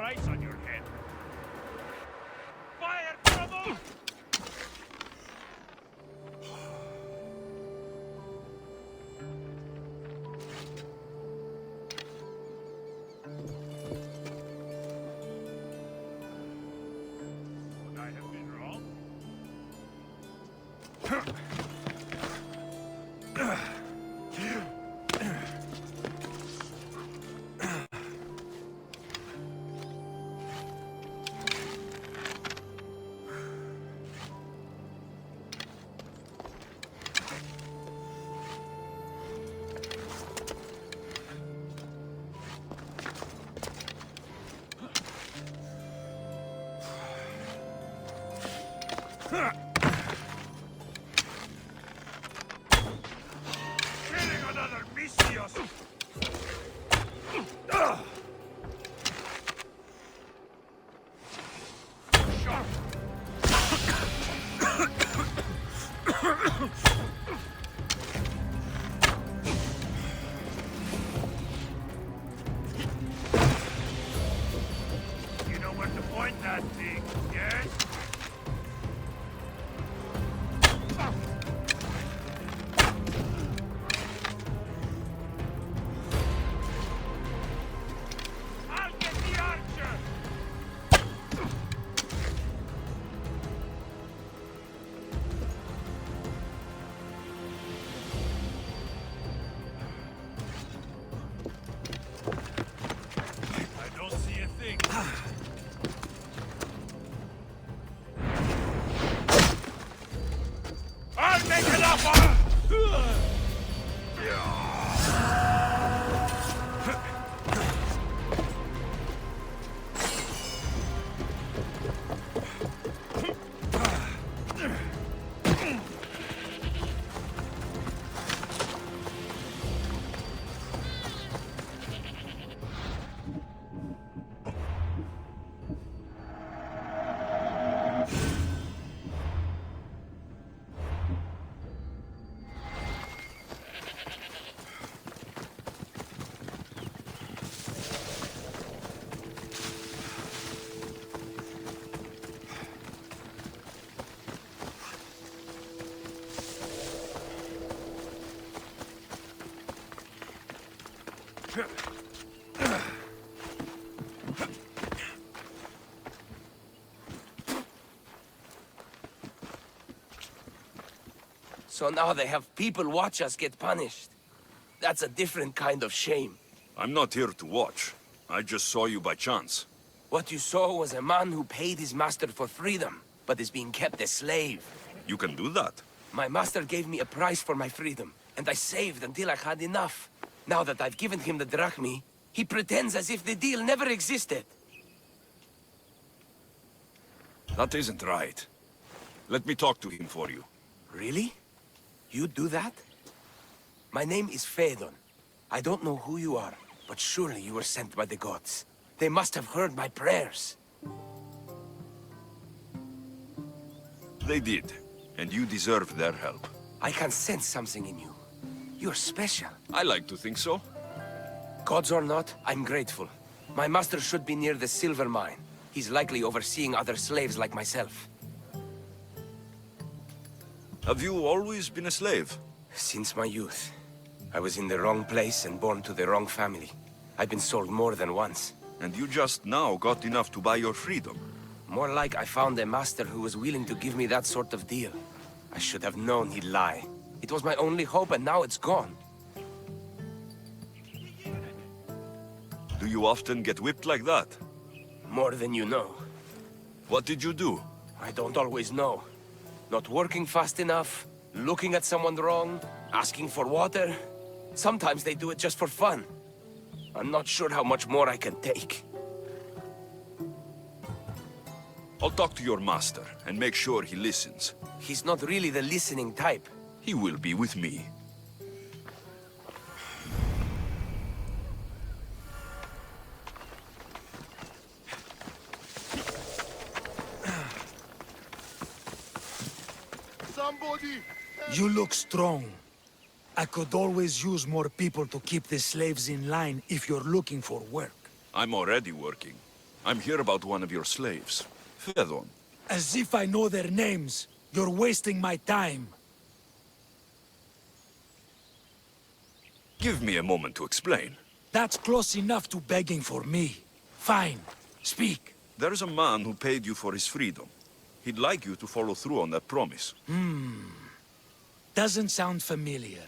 price on your head. Fire trouble! Would I have been wrong? Killing another Misios! Shot! You know where to point that thing, yes? I'll get the archer! I don't see a thing. I'll make it up! So now they have people watch us get punished. That's a different kind of shame. I'm not here to watch. I just saw you by chance. What you saw was a man who paid his master for freedom, but is being kept a slave. You can do that? My master gave me a price for my freedom, and I saved until I had enough. Now that I've given him the drachmi, he pretends as if the deal never existed. That isn't right. Let me talk to him for you. Really? You do that? My name is Phaedon. I don't know who you are, but surely you were sent by the gods. They must have heard my prayers. They did, and you deserve their help. I can sense something in you. You're special. I like to think so. Gods or not, I'm grateful. My master should be near the silver mine. He's likely overseeing other slaves like myself. Have you always been a slave? Since my youth. I was in the wrong place and born to the wrong family. I've been sold more than once. And you just now got enough to buy your freedom. More like I found a master who was willing to give me that sort of deal. I should have known he'd lie. It was my only hope, and now it's gone. Do you often get whipped like that? More than you know. What did you do? I don't always know. Not working fast enough, looking at someone wrong, asking for water. Sometimes they do it just for fun. I'm not sure how much more I can take. I'll talk to your master and make sure he listens. He's not really the listening type. He will be with me. Somebody! You look strong. I could always use more people to keep the slaves in line if you're looking for work. I'm already working. I'm here about one of your slaves, Fedon. As if I know their names. You're wasting my time. Give me a moment to explain. That's close enough to begging for me. Fine. Speak. There's a man who paid you for his freedom. He'd like you to follow through on that promise. Doesn't sound familiar.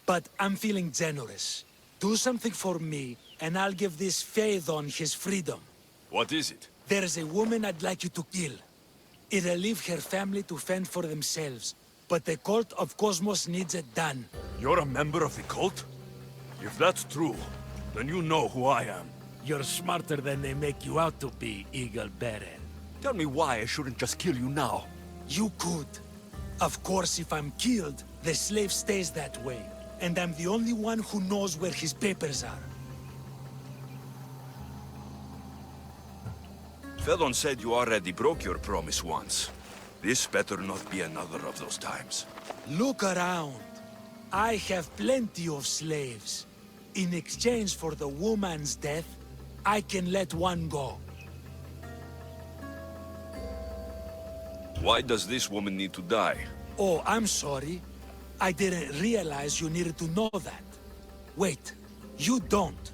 But I'm feeling generous. Do something for me, and I'll give this Phaethon his freedom. What is it? There's a woman I'd like you to kill. It'll leave her family to fend for themselves. But the cult of Cosmos needs it done. You're a member of the cult? If that's true, then you know who I am. You're smarter than they make you out to be, Eagle Bearer. Tell me why I shouldn't just kill you now. You could. Of course, if I'm killed, the slave stays that way. And I'm the only one who knows where his papers are. Fedon said you already broke your promise once. This better not be another of those times. Look around. I have plenty of slaves. In exchange for the woman's death, I can let one go. Why does this woman need to die? Oh, I'm sorry. I didn't realize you needed to know that. Wait, you don't.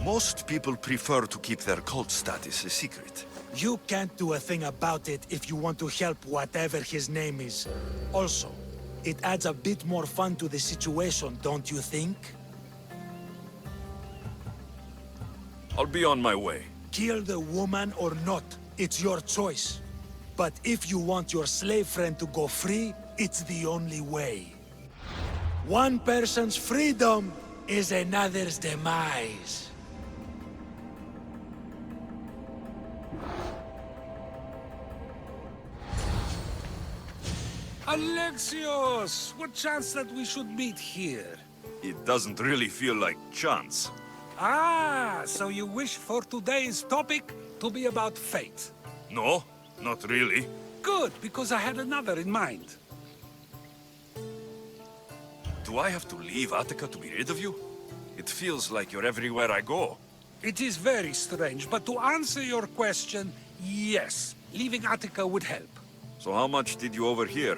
Most people prefer to keep their cult status a secret. You can't do a thing about it if you want to help whatever his name is. Also, it adds a bit more fun to the situation, don't you think? I'll be on my way. Kill the woman or not, it's your choice. But if you want your slave friend to go free, it's the only way. One person's freedom is another's demise. Alexios! What chance that we should meet here? It doesn't really feel like chance. Ah, so you wish for today's topic to be about fate. No, not really. Good, because I had another in mind. Do I have to leave Attica to be rid of you? It feels like you're everywhere I go. It is very strange, but to answer your question, yes, leaving Attica would help. So how much did you overhear?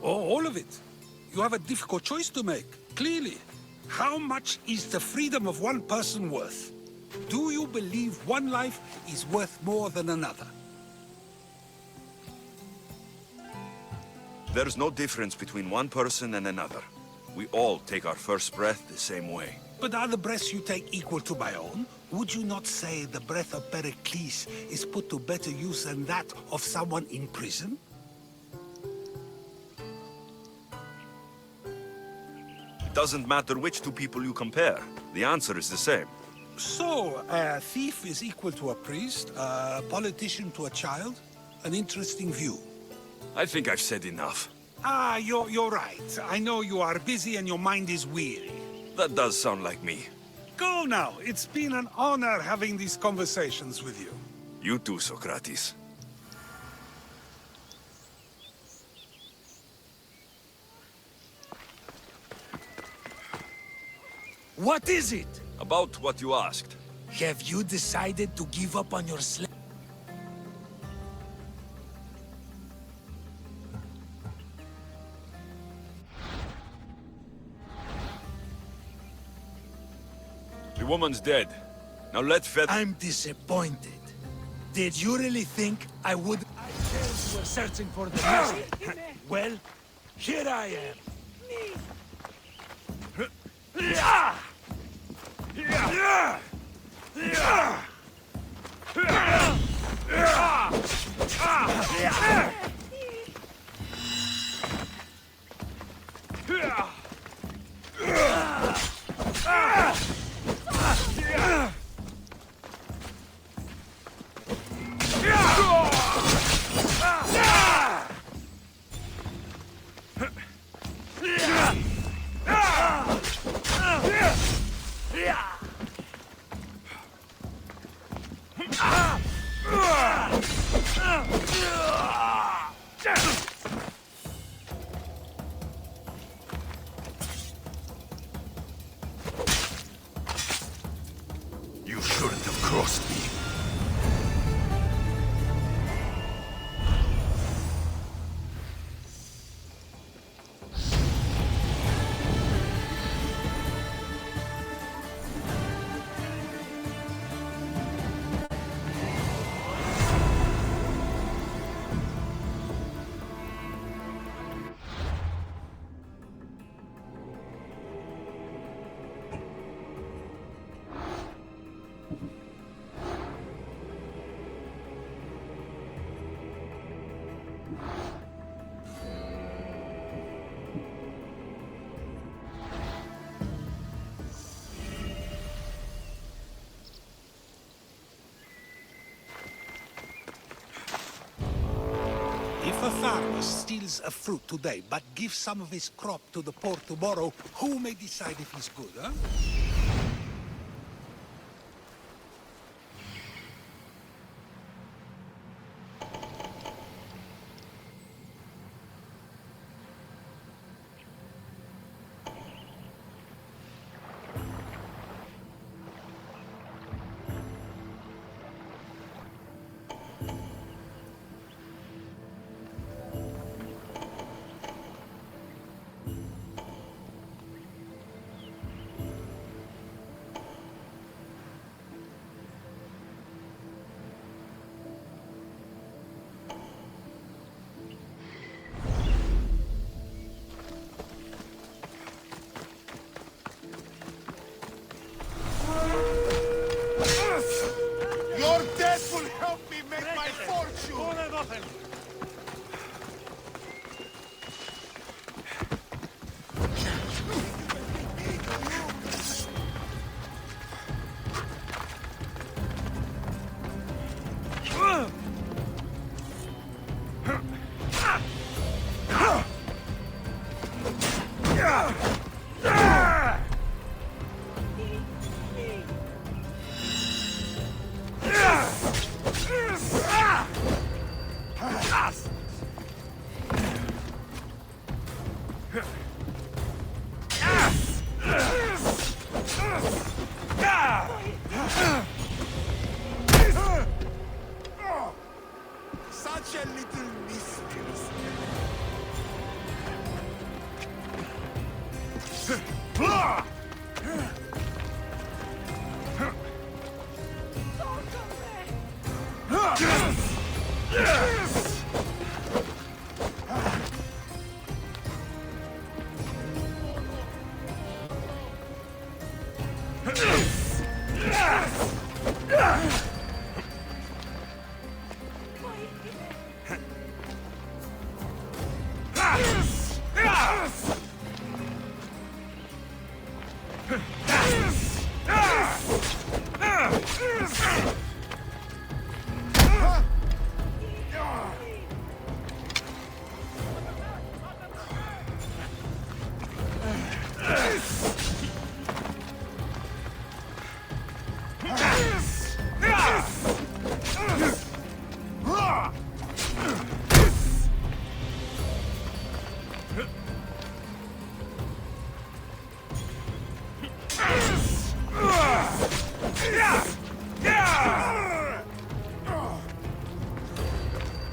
Oh, all of it. You have a difficult choice to make, clearly. How much is the freedom of one person worth? Do you believe one life is worth more than another? There's no difference between one person and another. We all take our first breath the same way. But are the breaths you take equal to my own? Would you not say the breath of Pericles is put to better use than that of someone in prison? It doesn't matter which two people you compare. The answer is the same. So, a thief is equal to a priest, a politician to a child? An interesting view. I think I've said enough. Ah, you're right. I know you are busy and your mind is weary. That does sound like me. Go now. It's been an honor having these conversations with you. You too, Socrates. What is it? About what you asked. Have you decided to give up on your slave? The woman's dead. Now let Fed... I'm disappointed. Did you really think I would... I said you were searching for the message. Well, here I am. If a farmer steals a fruit today, but gives some of his crop to the poor tomorrow, who may decide if he's good, huh? Your death will help me make my fortune! Such a little mistress.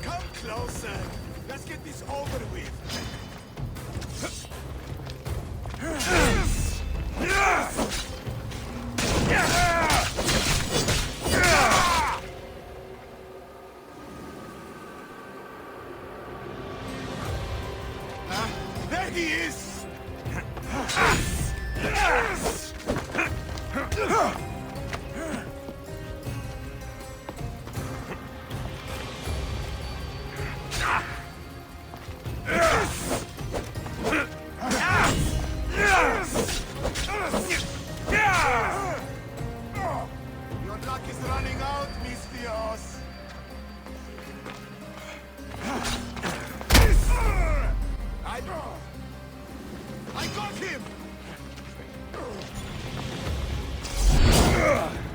Come closer. Let's get this over with. There he is! Your luck is running out, Mistios. I got him!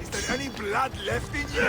Is there any blood left in you?